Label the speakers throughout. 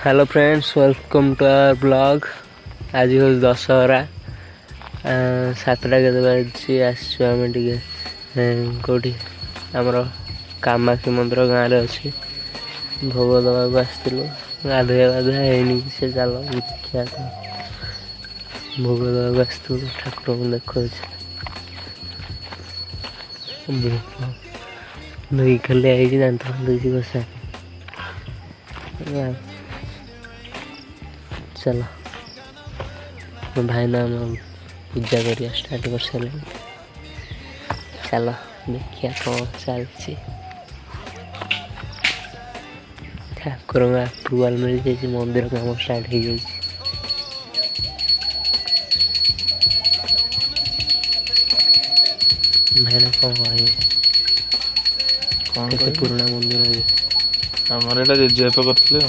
Speaker 1: Hello friends, welcome to our blog. आज हूँ दशहरा सातटा के आसमें कौटी आमर कामाक्षी मंदिर गाँव में अच्छी भोग दवाक आसलु गाधुआ है से चल देखा भोग दवाक आसलु ठाकुर को देखा नई खाली आई जानते बसा चलो भाई ना पूजा करिया स्टार्ट कर सारे चलो देखिए कौन चलती ठाकुर अप्रुवाल मिल जाए मंदिर काम स्टार्ट हो जाए भाई ना कौन कह पुराना मंदिर है
Speaker 2: आमर एटा जेजेबापा करथिले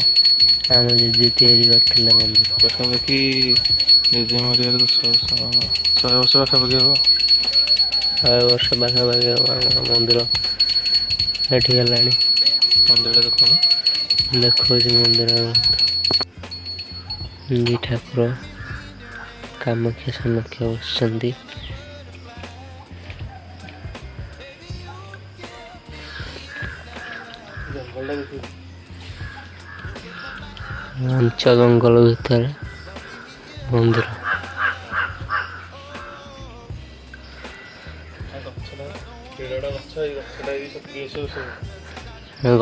Speaker 1: आम जेजे तैयारी करथिले मंदिर
Speaker 2: पाखापाखि जेजे मरियार 100 वर्ष पाखापाखि हम
Speaker 1: 100 वर्ष पाखापाखि मंदिर एठी गलानी
Speaker 2: मंदिर देखो
Speaker 1: देखो मंदिर जी ठाकुर कामाख्या सामाख्या बसचंदी घंच जंगल भितर मंदिर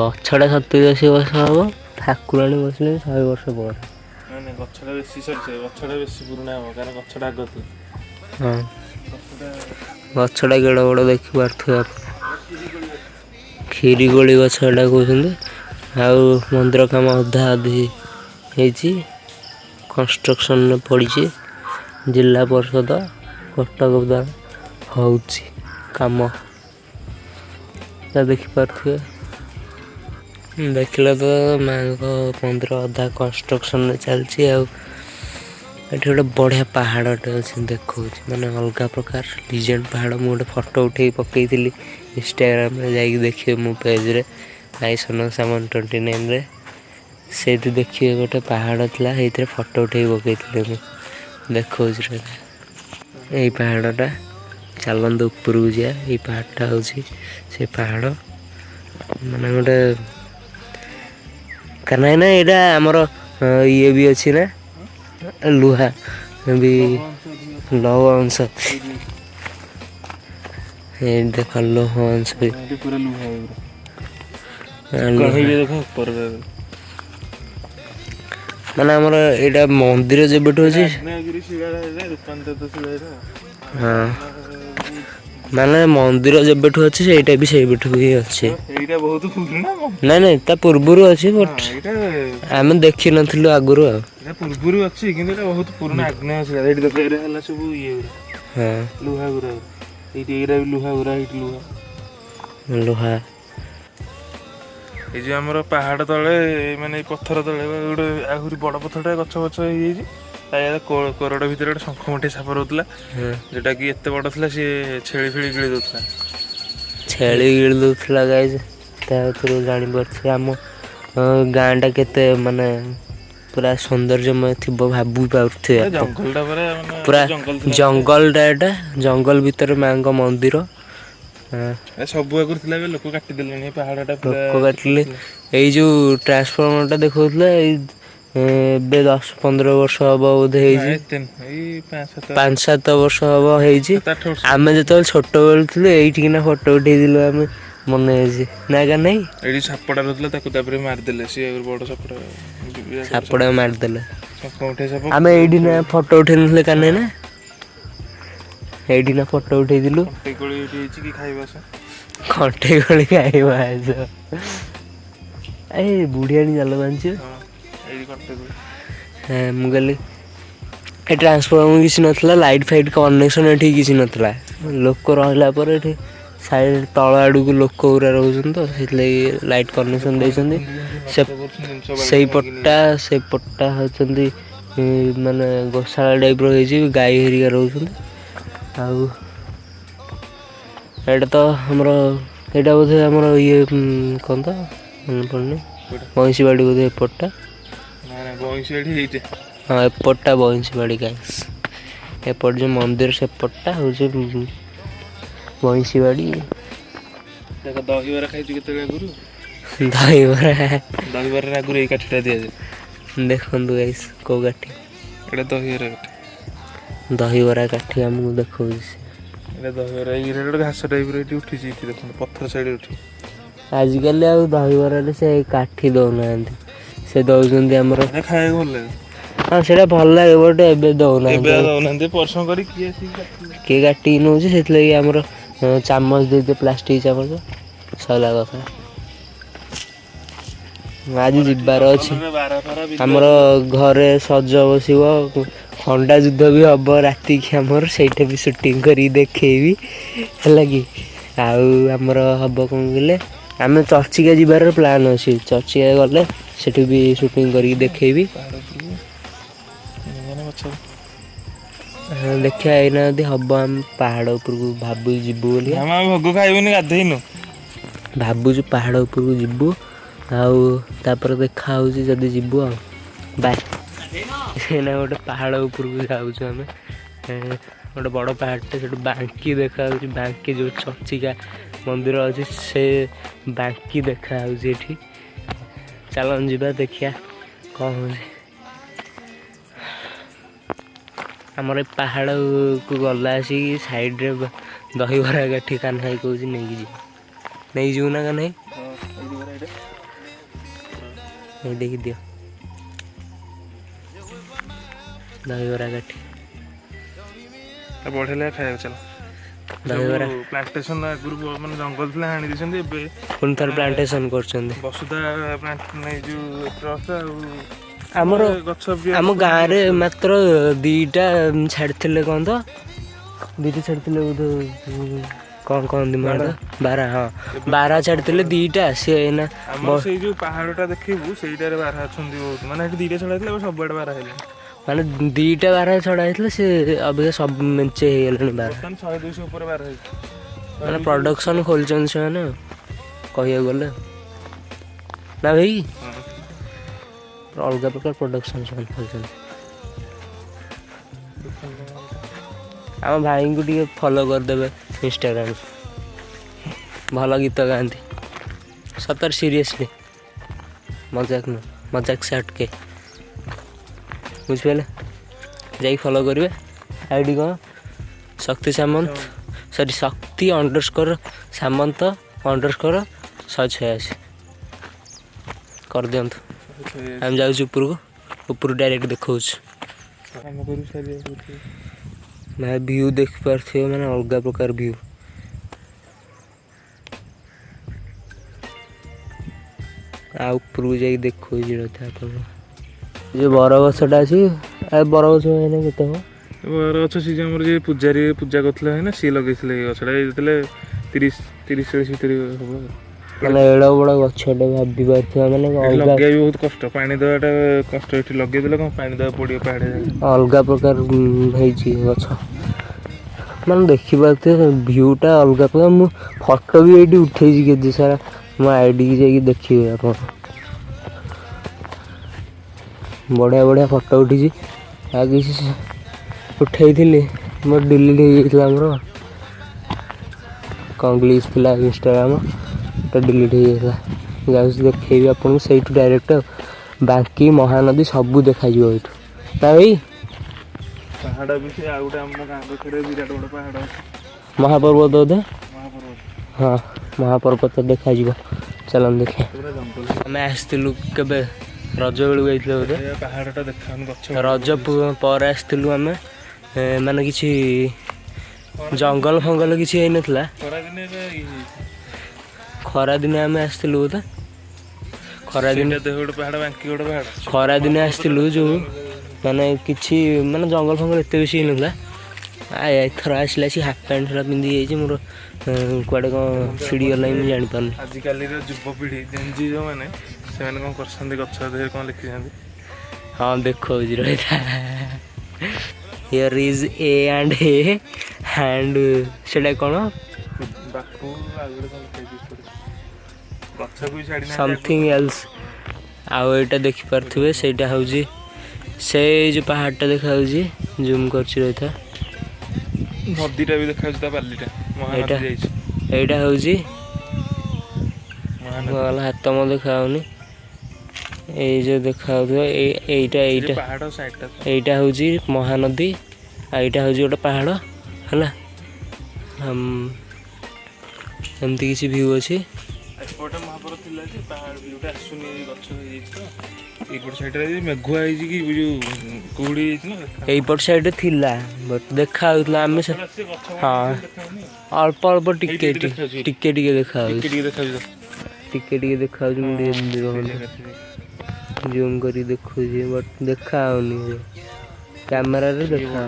Speaker 1: गछटा 87 वर्ष हम ठाकुराणी बसले 100 वर्ष पर
Speaker 2: गछटा बेसी पुराना हम कारण गछटा आग
Speaker 1: हाँ गछटा केड़ बड़ देखी पारे खीरी गोली गछटा कहते मंदिर काम अधा अधी कंस्ट्रक्शन पड़ी जिला परिषद कटक द्वारा हो काम देखिपे देखिले तो माँ मंदिर अधा कंस्ट्रक्शन चलती गोटे बढ़िया पहाड़टे अच्छे देखा माने अलग प्रकार डिजाइन पहाड़ मुझे गोटे फोटो उठे पकई इंस्टाग्राम जाकि देखिए मो पेज आईसन सामान 29 से देखिए गोटे पहाड़ था फोटो उठे पकई देखा यही पहाड़टा चलते ऊपर को जा पहाड़टा हूँ से पहाड़ माने गोटे कहना ना यहाँ आमर ये भी अच्छी ना लुहा भी लौह अंश देख लौह अंश भी माने आमर यहाँ मंदिर जब हाँ माने मंदिर जब अच्छे से भी से ही अच्छे ना नहीं ता पूर्वर अच्छे बट आम देखी नु आगुरी
Speaker 2: पूर्व अच्छी बहुत पुराना आग्नेय सब ये लुहा गुरा लुहा गुरा
Speaker 1: लुहा
Speaker 2: ये जो आमर पहाड़ तले माने पत्थर तले गोटे आहरी बड़ पत्थरटा गछ गछ कोरड भितर गोटे शंख मुठी साप रोला जोटा कि एत बड़ था सी छेली फेली गिड़ी दूसरा
Speaker 1: छेली गिड़ी दूसरा गाइज जानी पारे आम गाँटा केते माने पूरा सौंदर्यमय थी भाभी पारे पूरा जंगलटा एटा जंगल भितर माँ का मंदिर
Speaker 2: सब आगुरी लोक काटिदेले पहाड़टा
Speaker 1: लोक काटिले यही जो ट्रांसफॉर्मरटा देखा 10-15 वर्ष हम बोधे 5-7 वर्ष हम आम जो छोट बेलू थी ये फोटो उठे आम मन ना क्या नहीं
Speaker 2: ये सापड़ा रहा मारिदे सी बड़ सापड़ा
Speaker 1: सापड़ा मारिदे आम ये फोटो उठे ना क्या ना ये फोटो उठे खंटे कोली खाइबा बुढ़िया जाल बांध मुझे ट्रांसफॉर्मर किसी नाला लाइट फाइट कनेक्शन ये किसी नाला लोक रहा साइड तल आड़ को लोक गुरा रोचन तो लाइट कनेक्शन देते से पट्टा होती माने गोशाला टाइप रही गाई हेरिका रोचन आटा तो आमर यहाँ बोधे आमर ये कौन तो मन पड़नी महिषी बाड़ी बोधे एपटा
Speaker 2: ବଇଁଶୀ ଏଠି ହେଇଟେ।
Speaker 1: ହଁ ଏପଟଟା ବଇଁଶୀବାଡ଼ି ଗାଇସ୍। ଏପଟ ଯେଉଁ ମନ୍ଦିର ସେପଟଟା ହେଉଛି ବଇଁଶୀବାଡ଼ି।
Speaker 2: ଦେଖ ଦହିବରା ଖାଇଛୁ କେତେବେଳେ ଆଗରୁ?
Speaker 1: ଦହିବରା
Speaker 2: ଦହିବରାରେ ଆଗରୁ ଏଇ କାଠିଟା ଦିଆଯାଏ।
Speaker 1: ଦେଖନ୍ତୁ ଗାଇସ୍ କେଉଁ କାଠି?
Speaker 2: ଏଇଟା ଦହିବରା କାଠି।
Speaker 1: ଦହିବରା କାଠି ଆମକୁ ଦେଖାଉଛି।
Speaker 2: ଏଇଟା ଦହିବରା ଏଇଟା ଗୋଟେ ଘାସ ଟାଇପ୍ର ଏଠି ଉଠିଛି। ଏଠି ଦେଖନ୍ତୁ ପଥର ସାଇଡ଼୍ରେ ଉଠିଛି।
Speaker 1: ଆଜିକାଲି ଆଉ ଦହିବରାରେ ସେ କାଠି ଦେଉନାହାନ୍ତି, ସେ ଦେଉଛନ୍ତି ଆମର।
Speaker 2: ଏଇଟା ଖାଇବାକୁ ଭଲ ଲାଗେ।
Speaker 1: ହଁ ସେଇଟା ଭଲ ଲାଗେ ବଟ୍ ଏବେ
Speaker 2: ଏବେ
Speaker 1: ଦେଉନାହାନ୍ତି
Speaker 2: ଆଉ
Speaker 1: ଆଉ।
Speaker 2: ଦଉନାହାନ୍ତି, ପରିଶ୍ରମ କରି କିଏ ଆସିକି କାଟିବ।
Speaker 1: କିଏ କାଟିକି ନେଉଛି, ସେଥିଲାଗି ଆମର ଚାମଚ ଦେଇଦିଏ, ପ୍ଲାଷ୍ଟିକ୍ ଚାମଚ, ସଇଲା କଥା। ଆଜି
Speaker 2: ଆମର ଏଠି
Speaker 1: ଯିବାର ଅଛି
Speaker 2: ଜଙ୍ଗଲରେ ବାର ଫାର
Speaker 1: ଆମର
Speaker 2: ବିଲବାଡି
Speaker 1: ଘରେ ସଜ ବସିବ, ଖଣ୍ଡା ଯୁଦ୍ଧ ବି ହେବ ରାତିକି ଆମର, ସେଇଟା ବି ସୁଟିଂ କରିକି ଦେଖେଇବି ହେଲା କି। ଆଉ ଆମର ହେବ କଣ କହିଲେ, ଆମେ ଚର୍ଚ୍ଚିକା ଯିବାର ପ୍ଲାନ୍ ଅଛି। ଚର୍ଚ୍ଚିକା ଗଲେ ସେଠି ବି ସୁଟିଂ କରିକି ଦେଖେଇବି।
Speaker 2: ପାହାଡ଼ ଉପରକୁ ଗଛ।
Speaker 1: ହଁ ଦେଖିବା ଏଇନା ଯଦି ହେବ ଆମେ ପାହାଡ଼ ଉପରକୁ ଭାବୁଛୁ ଯିବୁ ବୋଲି।
Speaker 2: ନା ଆମେ ଭୋଗ ଖାଇବୁନି, ଗାଧେଇନୁ।
Speaker 1: ଭାବୁଛୁ ପାହାଡ଼ ଉପରକୁ ଯିବୁ, ଆଉ ତାପରେ ଦେଖା ହେଉଛି ଯଦି ଯିବୁ ଆଉ। ବାଏ। ଏଇନା ଗୋଟେ ପାହାଡ଼ ଉପରକୁ ଯାଉଛୁ ଆମେ, ଗୋଟେ ବଡ଼ ପାହାଡ଼ଟେ, ସେଠୁ ବାଙ୍କି ଦେଖାଯାଉଛି। ବାଙ୍କି ଯେଉଁ ଚର୍ଚ୍ଚିକା ମନ୍ଦିର ଅଛି ସେ ବାଙ୍କି ଦେଖାଯାଉଛି ଏଠି। ଚାଲନ୍ତୁ ଯିବା ଦେଖିବା କ'ଣ ହେଉଛି। ଆମର ଏ ପାହାଡ଼କୁ ଗଲା ଆସିକି ସାଇଡ଼୍ରେ ଦହିବରା କାଠି କାହ୍ନା ଭାଇ କହୁଛି ନେଇକି ଯିବ। ନେଇଯିବୁ ନା କାହ୍ନା ଭାଇ? ନେଇ ଦେଇକି ଦିଅ ଦହିବରା କାଠି।
Speaker 2: ବଢ଼ିଆ ଲାଗେ ଖାଇବାକୁ। ଚାଲ।
Speaker 1: ଦହିବରା
Speaker 2: ସବୁ ପ୍ଲାଣ୍ଟେସନ ଆଗରୁ ମାନେ ଜଙ୍ଗଲ ଥିଲା, ହାଣି ଦେଇଛନ୍ତି। ଏବେ
Speaker 1: ପୁଣି ଥରେ ପ୍ଲାଣ୍ଟେସନ୍ କରୁଛନ୍ତି।
Speaker 2: ବସୁଧା ପ୍ଲାଣ୍ଟ ଏଇ ଯେଉଁ ଟ୍ରଷ୍ଟ ଆଉ
Speaker 1: ଆମର
Speaker 2: ଗଛ
Speaker 1: ଆମ
Speaker 2: ସବୁ
Speaker 1: ଗାଁରେ
Speaker 2: ବସୁଧା।
Speaker 1: ମାତ୍ର ଦିଟା ଛାଡ଼ିଥିଲେ, କ'ଣ ତ ଦିଟା ଛାଡ଼ିଥିଲେ ବୋଧେ, କ'ଣ କହନ୍ତି ମୁଁ ଏଇଟା ବାରା। ହଁ
Speaker 2: ଏବେ
Speaker 1: ବାରା
Speaker 2: ଆଉ
Speaker 1: ଛାଡ଼ିଥିଲେ
Speaker 2: ପ୍ରବଳ।
Speaker 1: ଦିଟା, ସିଏ ଏଇନା
Speaker 2: ଆମର ସେଇ ଯୋଉ ପାହାଡ଼ଟା ଦେଖିବୁ, ସେଇଟାରେ ବାରହା ଅଛନ୍ତି ବହୁତ। ମାନେ ସେଠି ଦିଟା ଛଡ଼ା ହେଇଥିଲା, ଏବେ ସବୁଆଡ଼େ ବାରହା ହେଲେଣି।
Speaker 1: ମାନେ ଦିଟା ବାରହା ଛଡ଼ା ହେଇଥିଲା, ସେ ଅବିକା ସବୁ ମେଞ୍ଚେ ହେଇଗଲାଣି ବାରହା।
Speaker 2: ବର୍ତ୍ତମାନ 100-200 ଉପରେ ବାରହା ହେଇଛି।
Speaker 1: ମାନେ
Speaker 2: 100-200
Speaker 1: ପ୍ରଡ଼କ୍ସନ୍ ଖୋଲିଛନ୍ତି ସେମାନେ ଆଉ, କହିବାକୁ ଗଲେ ନା ଭାଇ। ଅଲଗା ପ୍ରକାର ପ୍ରଡ଼କ୍ସନ୍ ସେମାନେ ଖୋଲିଛନ୍ତି। ଆମ ଭାଇଙ୍କୁ ଟିକେ ଫଲୋ କରିଦେବେ ଇନଷ୍ଟାଗ୍ରାମରେ, ଭଲ ଗୀତ ଗାଆନ୍ତି। ସତରେ ସିରିୟସଲି, ମଜାକ ନୁହଁ, ମଜାକ ସେ ହଟକେ। ବୁଝିପାରିଲେ? ଯାଇକି ଫଲୋ କରିବେ। ଆଇଡ଼ି କ'ଣ? ଶକ୍ତି ସାମନ୍ତ, ସରି ଶକ୍ତି _ସାମନ୍ତ_186 କରିଦିଅନ୍ତୁ। ଆମେ ଯାଉଛୁ ଉପରକୁ ଡାଇରେକ୍ଟ ଦେଖାଉଛୁ। ଭାଇ ଭିଉ ଦେଖିପାରୁଥିବେ, ମାନେ ଅଲଗା ପ୍ରକାର ଭିଉ। ଆଉ ଉପରକୁ ଯାଇକି ଦେଖାଉଛି ଆପଣଙ୍କୁ। ଯେଉଁ ବରଗଛଟା ଅଛି, ବରଗଛ ଏଇନା କେତେ ହେବ?
Speaker 2: ବରଗଛ ସେ ଯେଉଁ ଆମର ଯିଏ ପୂଜାରୀ ପୂଜା କରୁଥିଲା ନା, ସିଏ ଲଗେଇଥିଲେ ଏଇ ଗଛଟା। ଏଇ ଯେତେବେଳେ 30-40 ଭିତରେ ହେବ।
Speaker 1: ମାନେ ଏଡ଼ ବଡ଼ ଗଛଟେ ଭାବି ପାରୁଥିବା, ମାନେ
Speaker 2: ଏଠି
Speaker 1: ଅଲଗା
Speaker 2: ଲଗେଇବା ବି ବହୁତ କଷ୍ଟ, ପାଣି ଦେବାଟା କଷ୍ଟ। ଏଠି ଲଗେଇଦେଲେ କ'ଣ ପାଣି ଦେବାକୁ ପଡ଼ିବ ପାହାଡ଼ିଆ ଜାଗା।
Speaker 1: ଅଲଗା ପ୍ରକାର ହେଇଛି ଗଛ, ମାନେ ଦେଖିପାରୁଥିବେ ଭିଉଟା ଅଲଗା ପ୍ରକାର। ମୁଁ ଫଟୋ ବି ଏଇଠି ଉଠେଇଛି କେତେ ସାରା, ମୋ ଆଇଡ଼ିକି ଯାଇକି ଦେଖିବେ ଆପଣ। ବଢ଼ିଆ ବଢ଼ିଆ ଫଟୋ ଉଠିଛି। ଆଉ କିଛି ଉଠେଇଥିଲି, ମୋର ଡିଲିଟ୍ ହେଇଯାଇଥିଲା। ଆମର କ'ଣ ଗ୍ଲିଚ୍ ଥିଲା ଇନଷ୍ଟାଗ୍ରାମ, ଏଟା ଡିଲିଟ୍ ହେଇଯାଇଥିଲା। ଯାଉଛି ଦେଖେଇବି ଆପଣଙ୍କୁ ସେଇଠୁ ଡାଇରେକ୍ଟ। ବାଙ୍କି ମହାନଦୀ ସବୁ ଦେଖାଯିବ ଏଇଠୁ, ନା ଭାଇ?
Speaker 2: ପାହାଡ଼ ବି ସେ ଆଉ ଗୋଟେ ଆମ ଗାଁ ପାଖରେ ବିରାଟ ବଡ଼ ପାହାଡ଼ ଅଛି,
Speaker 1: ମହାପର୍ବତ ବୋଧେ।
Speaker 2: ମହାପର୍ବତ।
Speaker 1: ହଁ ମହାପର୍ବତ ଦେଖାଯିବ, ଚାଲନ୍ତୁ ଦେଖିବା।
Speaker 2: ପୁରା ଜଙ୍ଗଲ।
Speaker 1: ଆମେ ଆସିଥିଲୁ କେବେ? ରଜ ବେଳକୁ ଯାଇଥିଲେ ବୋଧେ।
Speaker 2: ସେ ପାହାଡ଼ଟା ଦେଖାଯାଉନି, ଗଛ
Speaker 1: ରଜ ପରେ ଆସିଥିଲୁ ଆମେ, ମାନେ କିଛି ଜଙ୍ଗଲ ଫଙ୍ଗଲ କିଛି ହେଇନଥିଲା। ଖରାଦିନେ ଆମେ ଆସିଥିଲୁ ବୋଧେ। ଖରାଦିନେ ଆସିଥିଲୁ, ଯେଉଁ ମାନେ କିଛି ମାନେ ଜଙ୍ଗଲ ଫଙ୍ଗଲ ଏତେ ବେଶୀ ହେଇନଥିଲା। ଏଥର ଆସିଲା ଆସିକି ହାଫ୍ ପ୍ୟାଣ୍ଟ ସାର୍ଟ ପିନ୍ଧିକି ଯାଇଛି। ମୋର କୁଆଡ଼େ କ'ଣ ଛିଡ଼ିଗଲା ମୁଁ ଜାଣିପାରୁନି।
Speaker 2: ଆଜିକାଲିର ଯୁବପିଢ଼ି ଯେଞ୍ଜି ଯେଉଁମାନେ, ସେମାନେ କ'ଣ କରୁଛନ୍ତି, ଗଛ ଦେହରେ କ'ଣ ଲେଖିଛନ୍ତି?
Speaker 1: ହଁ ଦେଖଉଛି, ରହିଥା। Here is A and A and ସେଇଟା କ'ଣ?
Speaker 2: ବାପୁ ଆଉ ଗୋଟେ କ'ଣ ଲେଖିଛି, ଗଛକୁ ବି ଛାଡ଼ି
Speaker 1: ସମଥିଙ୍ଗ ଏଲ୍ସ। आउ एटा देखि पारथुबे सेटा होउजी से जो पहाड़टा देखा होउजी जूम करछि रहता
Speaker 2: नदीटा भी देखा ता बालीटा महानदी जाइछ
Speaker 1: एटा होउजी
Speaker 2: महानदी
Speaker 1: वाला हाथ म देखाउनी ए जो देखाउथो एटा
Speaker 2: पहाड़ साइडटा
Speaker 1: एटा होउजी महानदी आ एटा होउजी गोटे पहाड़ हला हम एमती किसी व्यू अछि
Speaker 2: एपटे महापुर थिला जे पहाड़ व्यूटा आसुनी गछ होई तो एपट साइड रे मेघुआ होई कि जो कोड़ी ना
Speaker 1: एपट साइड थिला बट देखा होतला हम से हां अल्प अल्प टिके टिके देखा टिके देखा जूम करी देखु जे बट देखा होनी कैमरा रे देखा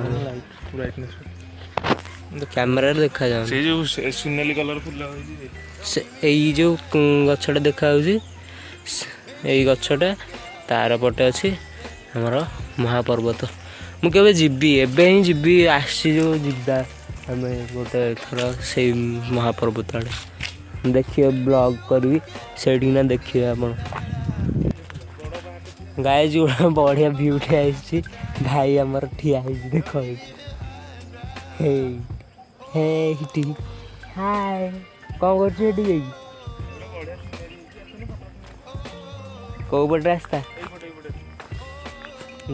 Speaker 1: ब्राइटनेस कैमरा रे देखा जा
Speaker 2: से जो सुनेली कलर फुल होई
Speaker 1: से एई जो गछटा देखा होजी एई गछटा तार पटे अछि हमर महापर्वत मु केबे जिबी एबे ही जिबी आसी जो जिबा हमें गोटे थोड़ा से महापर्वत आड़े देखिए ब्लॉग करबी सेठी ना देखिए आपण गाय जो बढ़िया व्यू टे आइछि भाई हमर ठिया है देखो हे हे हिटी हाय कौन कर हेटी गई कौ बट रास्ता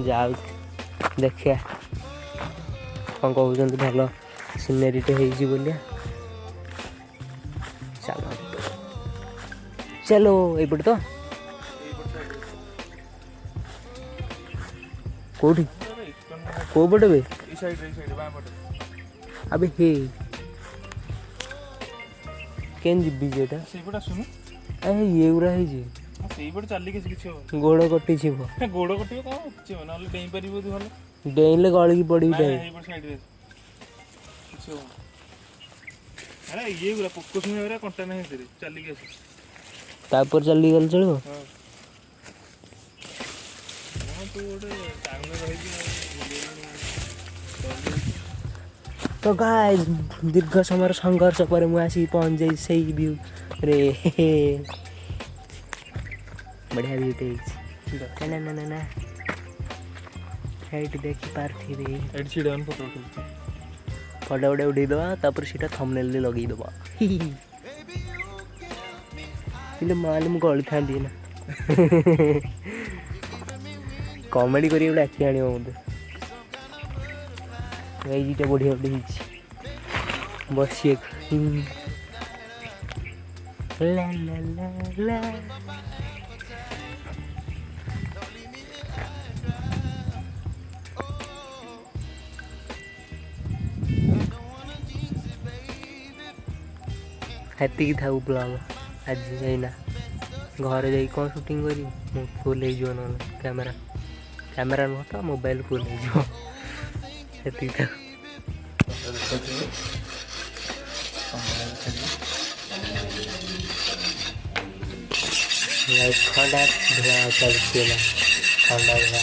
Speaker 1: जाऊ देखिया कौन कहते भल सीनेरीटे हो बोलिया चलो चलो एपटे तो कोठी को पटे बे
Speaker 2: ई साइड बां पटे
Speaker 1: अबे हे केन जिबी जेटा
Speaker 2: सेपटा सुनु
Speaker 1: ए ये उरा हे जे
Speaker 2: सेपट चली किछ हो
Speaker 1: गोड़ कटि छिबो
Speaker 2: गोड़ कटियो का छ नले डेई परिबो तू भलो
Speaker 1: डेइले गळी की पड़ी जाय
Speaker 2: एपट साइड रे किछ हो अरे ये उरा पोको सुने उरा कंटा नहीं तेरे चली के
Speaker 1: तापर चली गल चलो
Speaker 2: हां तू ओडे टाइम में रही
Speaker 1: तो गाइस दीर्घ समय संघर्ष पर मु आसी पहुंच जाई सही व्यू रे बढ़िया व्यू टे ना ना ना ना हेड देखि पारथि रे
Speaker 2: एड छिडन फोटो
Speaker 1: फोटो उठे दबा तापर सीटा थंबनेल लगे दबा इले मालूम गली था दी ना कॉमेडी करी गोटे आखि आनी मत ये बढ़िया गोटे बसी ला ला ला ला हेती था ब्लॉग आज जाइना घर जा कौन शूटिंग करी मो फुल हो ना कैमरा कैमरा नुह तो मोबाइल फुल हो हेती था खंडा धुआ चलती है खंडा धुआ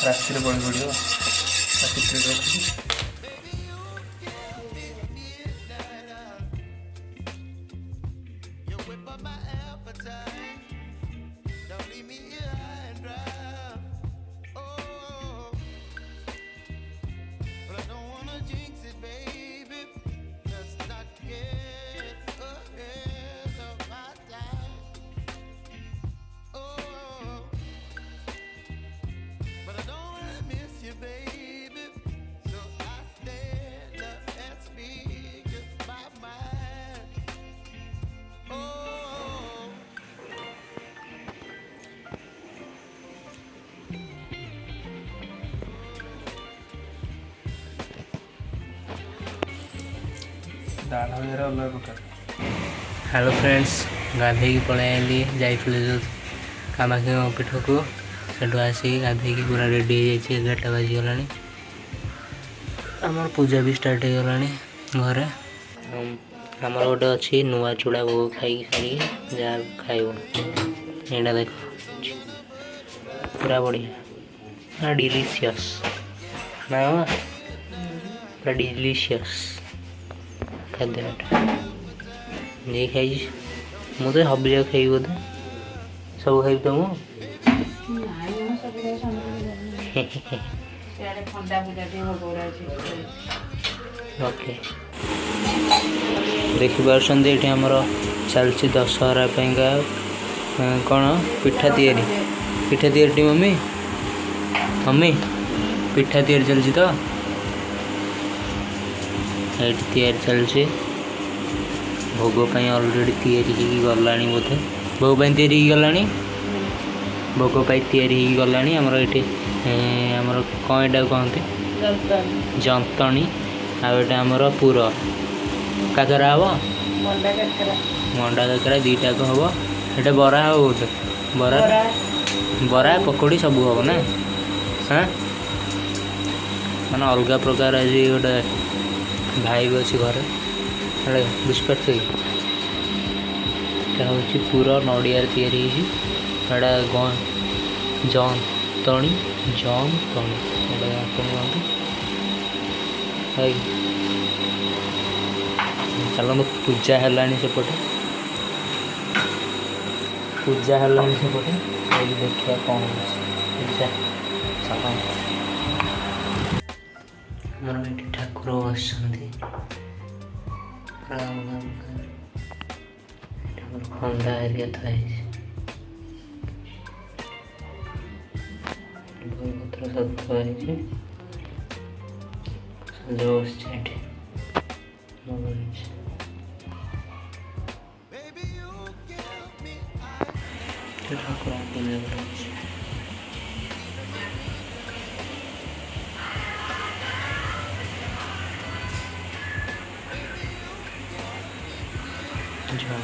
Speaker 2: रास्ते रे बड़ी बड़ी रास्ते
Speaker 1: हेलो फ्रेंड्स गाधे की पलि जाइए जो कामाख्या पीठ को सेठू आसिक गाधे की पूरा रेडी हो जाए 11टा बाजीगला आमर पूजा भी स्टार्ट हो गला घरे आमर गोटे अच्छी नुआ चूड़ा भोग खाई सारी जहाँ खाइब यहाँ देख पूरा बढ़िया डिलीशियस ना पूरा डिलीशियस खाद्य ये खाई मुझे सब जगह खाई बोधे सब खाई तो मु ओके देखिपार ये आमर चलती दशहरा कौन पिठा तैयारी मम्मी मम्मी पिठा तैयारी चलती तो ये तैयारी चलती भोग अलरेडी तैयारी गला बोधे भोग तैयारी गला भोग तैयारी गला आमर ये आमर कौन यहाँ कहते जंतणी आउटा आमर पुर काकरा हम मंडा काकरा दीटा को हम ये बरा हम गोटे बरा बरा पकोड़ी सब हम ना हाँ मैंने अलग प्रकार आज गोटे भाई भी अच्छी घर बुझीपार हूँ पूरा नड़िया तैयारी जंतणी चलो पूजा है सेपटे सेपटे देखिए कौन पूजा चलो मोर ये ठाकुर बस खंडा एरिया था सब थी ठाकुर पूजा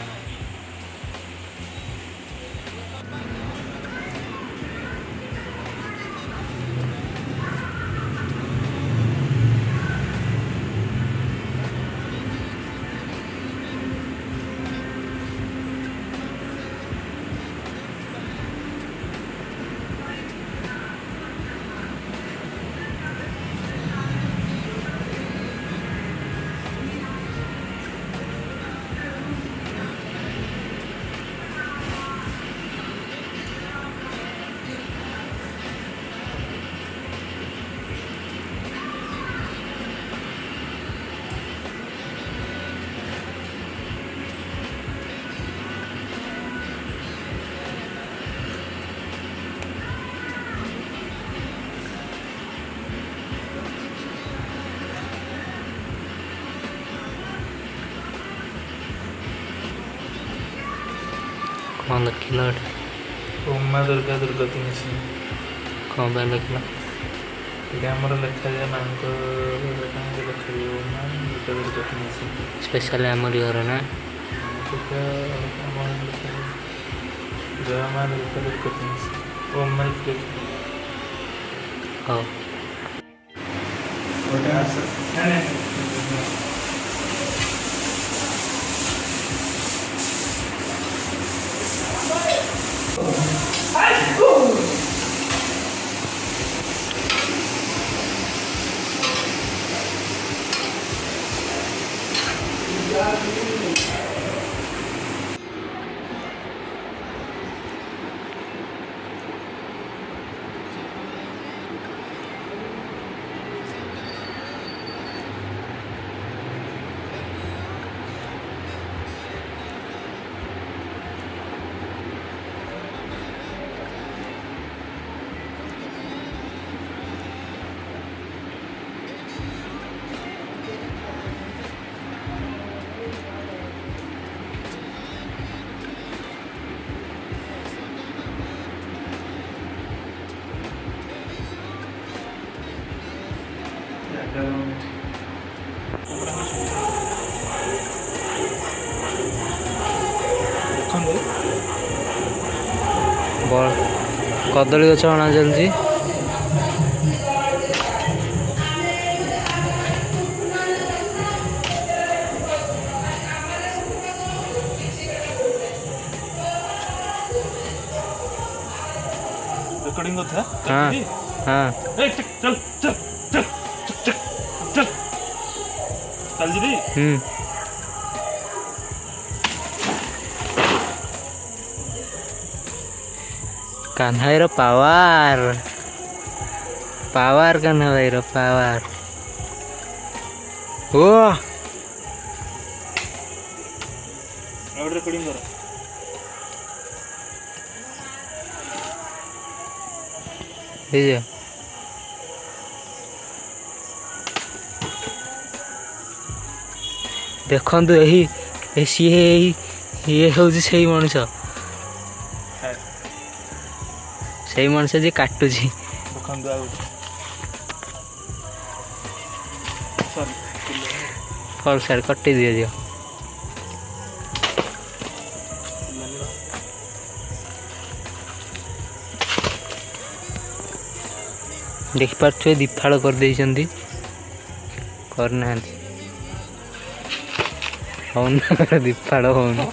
Speaker 1: कौन लिखल
Speaker 2: उमा दुर्गा दुर्गति मिशन
Speaker 1: कौन पे लिखल
Speaker 2: ये आमर लिखा जाए माँ को लिखा जाए उमा दुर्गा दुर्गति मिशन
Speaker 1: स्पेशल आमरी घर ना
Speaker 2: जय माँ दुर्गा दुर्गति मिशन उमा
Speaker 1: हाँ कदली गच अणा चलती
Speaker 2: रिकॉर्डिंग था
Speaker 1: हाँ हाँ
Speaker 2: चल चल चल चल चल चल चल जी
Speaker 1: କାହ୍ନା ଭାଇର ପାୱାର ପାୱାର କାହ୍ନା ଭାଇର ପାୱାର। ଓ
Speaker 2: ରେକର୍ଡିଂ କର।
Speaker 1: ହେଇଯିବ। ଦେଖନ୍ତୁ ସିଏ ଇଏ ହେଉଛି ସେଇ ମଣିଷ ଯିଏ କାଟୁଛି।
Speaker 2: ଦେଖନ୍ତୁ ଆଉ
Speaker 1: ଫଲ୍ ସାଇଡ୍ କଟେଇ ଦିଆଯିବ। ଦେଖିପାରୁଥିବେ ଦିଫାଳ କରିଦେଇଛନ୍ତି, କରିନାହାନ୍ତି, ହଉନି ଦିଫାଳ ହଉନି।